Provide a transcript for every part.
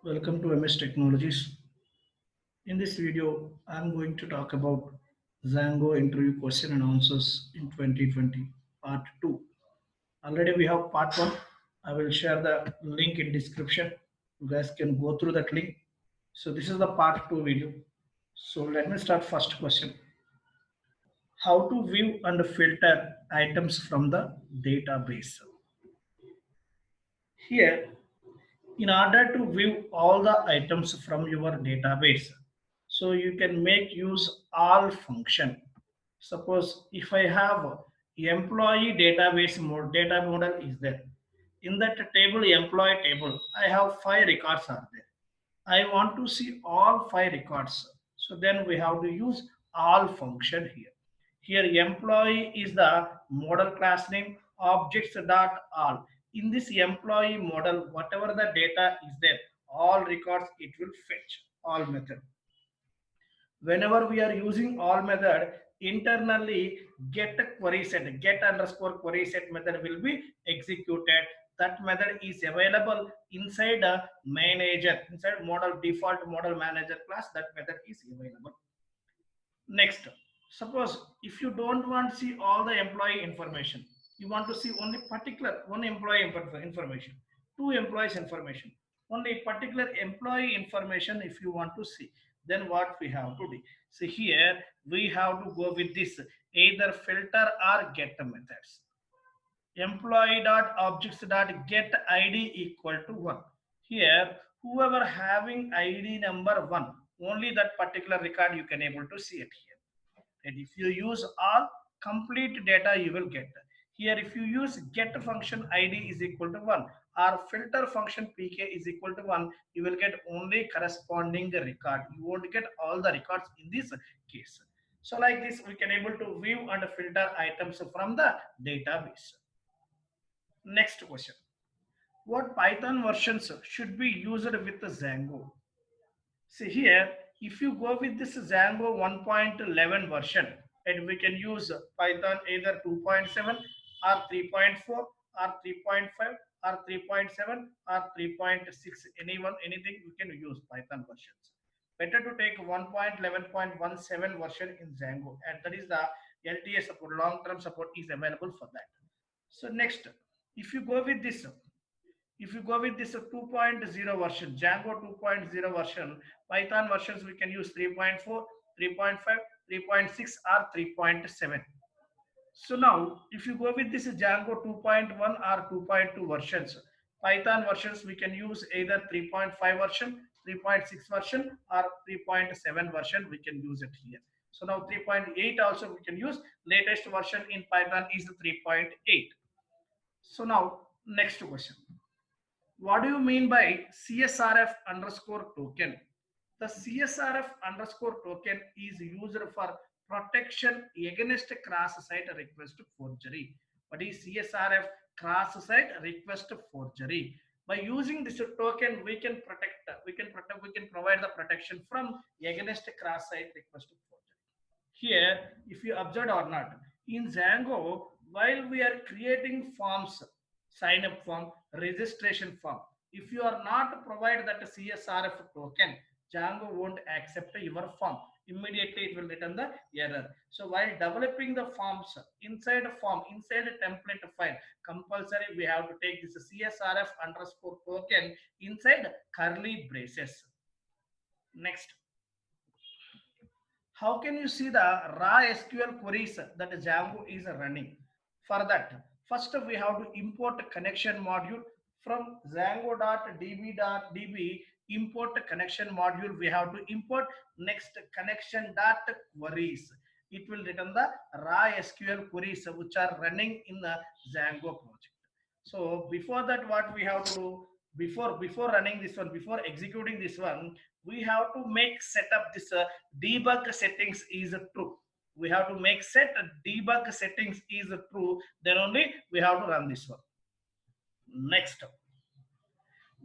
Welcome to MS Technologies. In this video, I'm going to talk about Django interview question and answers in 2020, part 2. Already we have part 1. I will share the link in description. You guys can go through that link. So this is the part 2 video. So let me start first question. How to view and filter items from the database. Here, in order to view all the items from your database, so you can make use all function. Suppose if I have employee database mode, data model is there. In that table, employee table, I have 5 records are there. I want to see all 5 records. So then we have to use all function here. Here employee is the model class name, objects dot all. In this employee model, whatever the data is there, all records it will fetch all method. Whenever we are using all method, internally get query set, get underscore query set method will be executed. That method is available inside a manager, inside model default model manager class. That method is available. Next, suppose if you don't want to see all the employee information, you want to see only particular one employee information, two employees information, only particular employee information if you want to see, then what we have to do? So here we have to go with this either filter or get methods. Employee dot objects dot get id equal to 1. Here whoever having id number 1, only that particular record you can able to see it here. And if you use all, complete data you will get. Here if you use get function id is equal to 1 or filter function pk is equal to 1, you will get only corresponding record. You won't get all the records in this case. So like this we can able to view and filter items from the database. Next question. What Python versions should be used with Django? See here, if you go with this Django 1.11 version, and we can use Python either 2.7 or 3.4 or 3.5 or 3.7 or 3.6, anything we can use Python versions. Better to take 1.11.17 version in Django, and that is the LTS support, long-term support is available for that. So next, if you go with this, if you go with this 2.0 version, Django 2.0 version, Python versions we can use 3.4, 3.5, 3.6 or 3.7. So now if you go with this Django 2.1 or 2.2 versions, Python versions we can use either 3.5 version, 3.6 version or 3.7 version we can use it here. So now 3.8 also we can use. Latest version in Python is 3.8. So now next question. What do you mean by CSRF underscore token? The CSRF underscore token is used for protection against cross-site request forgery. What is CSRF? Cross-site request forgery. By using this token, we can provide the protection from against cross-site request forgery. Here, if you observe or not, in Django, while we are creating forms, sign up form, registration form, if you are not provide that CSRF token, Django won't accept your form. Immediately it will return the error. So while developing the forms, inside a form, inside a template file, compulsory we have to take this CSRF underscore token inside curly braces. Next. How can you see the raw SQL queries that Django is running? For that, first we have to import connection module from Django.db.db import connection module. We have to import next connection.queries. It will return the raw SQL queries which are running in the Django project. So before that, what we have to do, before running this one, before executing this one, we have to make setup this debug settings is true. We have to make set debug settings is true, then only we have to run this one. Next,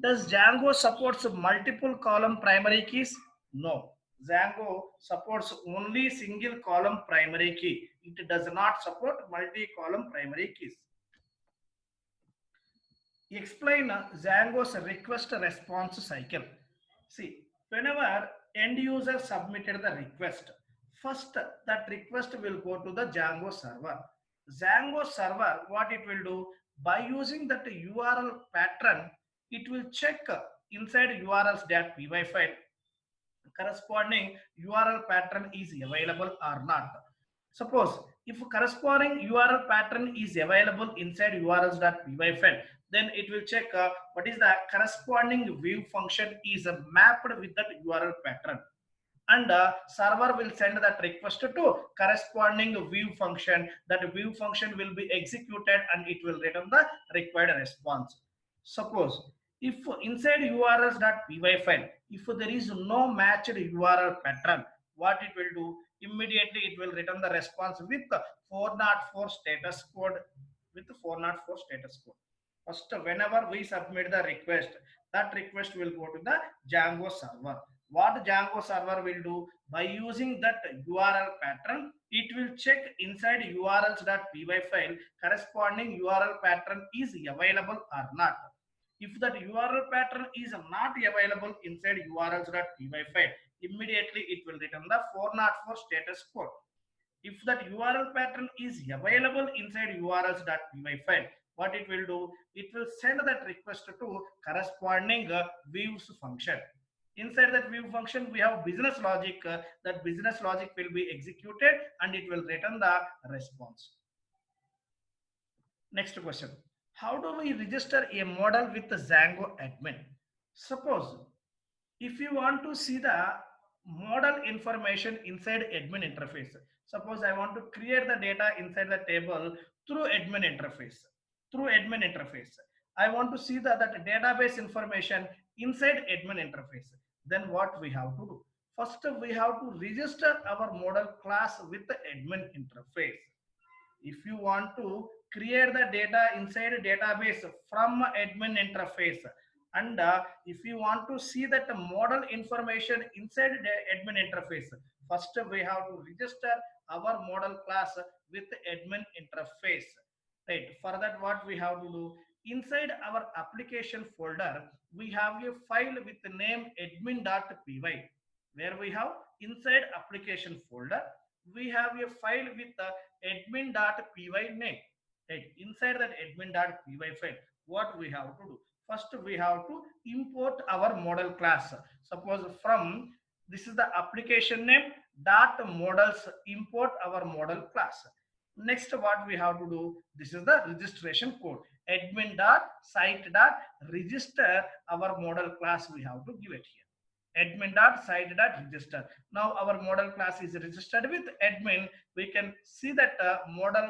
does Django supports multiple column primary keys? No, Django supports only single column primary key. It does not support multi column primary keys. Explain Django's request response cycle. See, whenever end user submitted the request, first that request will go to the Django server. Django server, what it will do, by using that URL pattern, it will check inside urls.py file corresponding URL pattern is available or not. Suppose if corresponding URL pattern is available inside urls.py file, then it will check what is the corresponding view function is mapped with that URL pattern, and server will send that request to corresponding view function. That view function will be executed and it will return the required response. Suppose if inside urls.py file, if there is no matched URL pattern, what it will do, immediately it will return the response with 404 status code, with 404 status code. First, whenever we submit the request, that request will go to the Django server. What Django server will do, by using that URL pattern, it will check inside urls.py file corresponding URL pattern is available or not. If that URL pattern is not available inside urls.py file, immediately it will return the 404 status code. If that URL pattern is available inside urls.py file, what it will do, it will send that request to corresponding views function. Inside that view function, we have business logic. That business logic will be executed and it will return the response. Next question. How do we register a model with the Django admin? Suppose if you want to see the model information inside admin interface, suppose I want to create the data inside the table through admin interface. Through admin interface, I want to see that database information inside admin interface. Then what we have to do? First, we have to register our model class with the admin interface. If you want to create the data inside a database from admin interface, and if you want to see that model information inside the admin interface, first we have to register our model class with admin interface, right? For that, what we have to do, inside our application folder, we have a file with the name admin.py, where we have inside application folder, we have a file with the admin.py name. Right? Inside that admin.py file, what we have to do? First, we have to import our model class. Suppose from this is the application name dot models, import our model class. Next, what we have to do? This is the registration code. Admin dot site dot register our model class. We have to give it here. Admin dot site dot register. Now our model class is registered with admin. We can see that model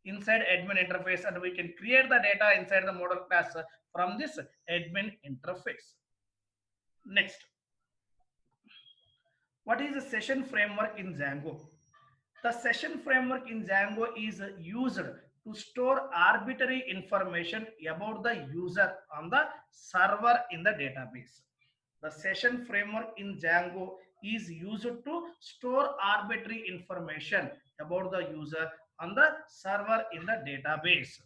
inside admin interface, and we can create the data inside the model class from this admin interface. Next, what is the session framework in Django? The session framework in Django is used to store arbitrary information about the user on the server in the database. The session framework in Django is used to store arbitrary information about the user on the server in the database.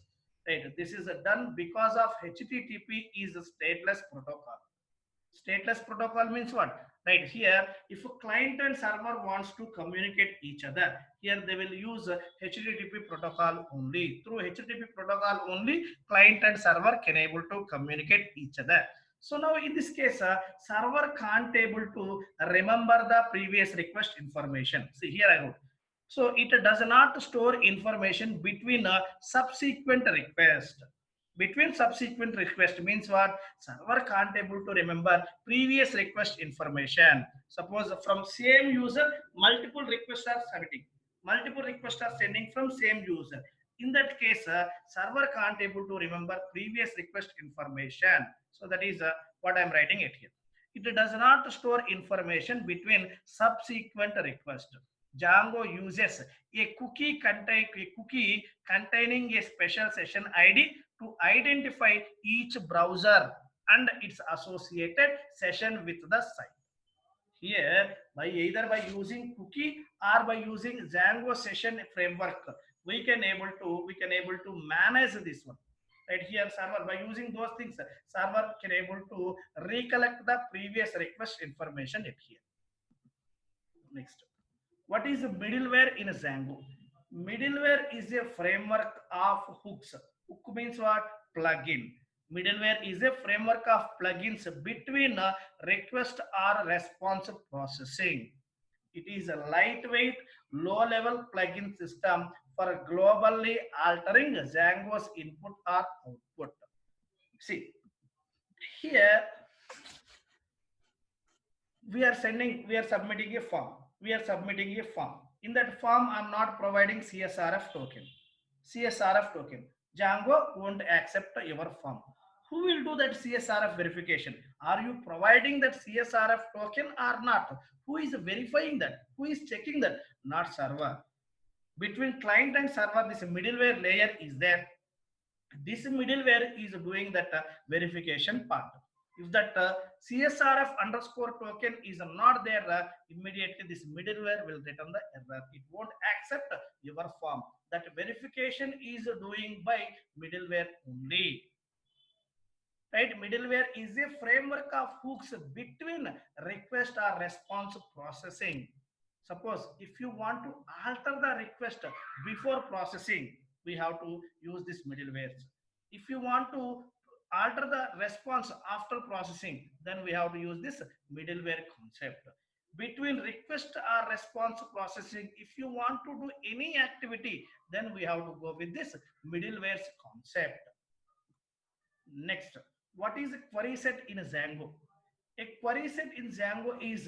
Right. This is done because of HTTP is a stateless protocol. Stateless protocol means what? Right here, if a client and server wants to communicate each other, here they will use HTTP protocol only. Through HTTP protocol only, client and server can able to communicate each other. So now in this case, server can't able to remember the previous request information. See here I wrote. So it does not store information between a subsequent request. Between subsequent request means what? Server can't able to remember previous request information. Suppose from same user, multiple requests are submitting. Multiple requests are sending from same user. In that case, server can't able to remember previous request information. So that is what I'm writing it here. It does not store information between subsequent requests. Django uses a cookie containing a special session ID to identify each browser and its associated session with the site. Here, by either by using cookie or by using Django session framework, we can able to manage this one. Right here, server by using those things, server can able to recollect the previous request information at here. Next, what is a middleware in Django? Middleware is a framework of hooks. Hook means what? Plugin. Middleware is a framework of plugins between request or response processing. It is a lightweight, low-level plugin system for globally altering Django's input or output. See, here we are submitting a form. We are submitting a form. In that form, I'm not providing CSRF token. CSRF token. Django won't accept your form. Who will do that CSRF verification? Are you providing that CSRF token or not? Who is verifying that? Who is checking that? Not server. Between client and server, this middleware layer is there. This middleware is doing that verification part. If that CSRF underscore token is not there, immediately this middleware will return the error. It won't accept your form. That verification is doing by middleware only. Right? Middleware is a framework of hooks between request or response processing. Suppose if you want to alter the request before processing, we have to use this middleware. If you want to alter the response after processing, then we have to use this middleware concept. Between request or response processing, if you want to do any activity, then we have to go with this middleware concept. Next, what is a query set in a Django? A query set in Django is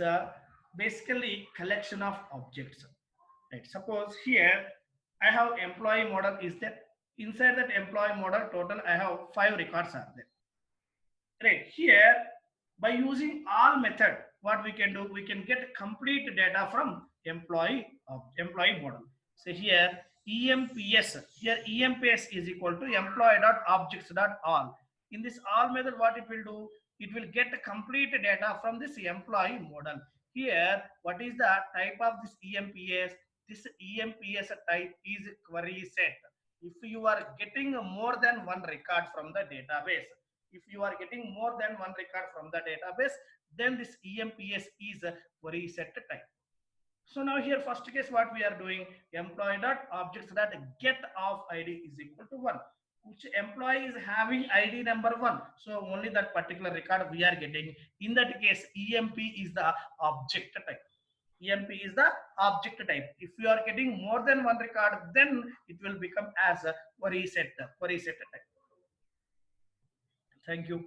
basically collection of objects. Right. Suppose here I have employee model is there. Inside that employee model total I have 5 records are there. Right. Here by using all method, what we can do, we can get complete data from employee model. So here EMPS, here EMPS is equal to employee.objects.all. In this all method, what it will do, it will get complete data from this employee model. Here, what is the type of this EMPS? This EMPS type is query set. If you are getting more than one record from the database, if you are getting more than one record from the database, then this EMPS is a query set type. So now here first case what we are doing, employee.objects.get of ID is equal to 1. Which employee is having ID number 1. So only that particular record we are getting. In that case, EMP is the object type. EMP is the object type. If you are getting more than one record, then it will become as a query set type. Thank you.